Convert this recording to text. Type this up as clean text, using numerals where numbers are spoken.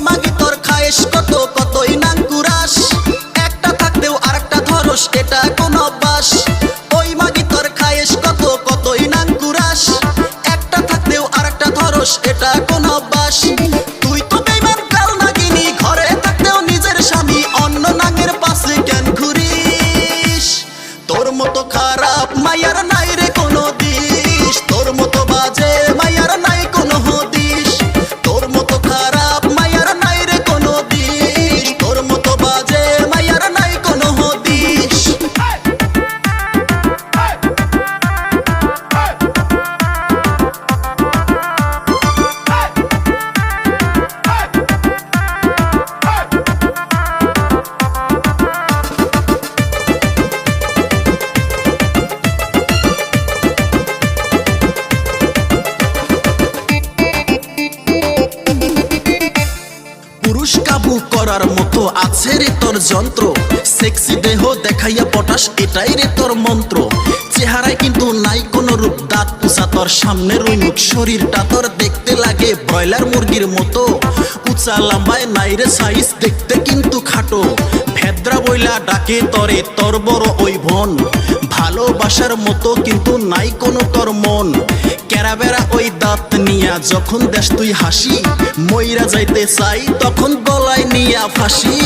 মাগি তোর খায়েশ কত কতই নাঙ্কুরাস, একটা থাকতেও আরেকটা ধরস এটা কোন অভ্যাস। ওই মাগি তোর খায়েশ কত কতই নাঙ্কুরাস, একটা থাকতেও আরেকটা ধরস এটা কোন অভ্যাস। তুই তো বেঈমান কাল নাগিনী, ঘরে থাকতেও নিজের স্বামী অন্য নাঙের পাশে কেন ঘুরিস? তোর মতো খারাপ মাইয়ার নাই রে কোনো দিশ, তোর মতো বাজে মাইয়ার নাই কোনো হদিস। তোর মতো খারাপ মাইয়ার নাই রে কোনো দিশ, তোর মতো বাজে মাইয়ার নাই কোনো হদিস। পুরুষ কাবু করার মতো আছে রে তোর যন্ত্র, সেক্সি দেহ দেখাইয়া পটাস এটাই রে তোর মন্ত্র। চেহারায় কিন্তু নাই কোনো রূপ, দাঁত পুষা তোর সামনের ওই মুখ, শরীরটা তোর দেখতে লাগে ব্রয়লার মুরগির মতো। উঁচা লম্বায় নাই রে সাইজ, দেখতে কিন্তু খাটো। ভেদ্রা বইলা ডাকে তরে তোর বড় ওই বোন, ভালোবাসার মতো কিন্তু নাই কোনো তোর মন। কেরাবেরা ওই দাঁত নিয়া যখন দেশ তুই হাসি, মইরা যাইতে চাই তখন গলায় নিয়া ফাঁসি।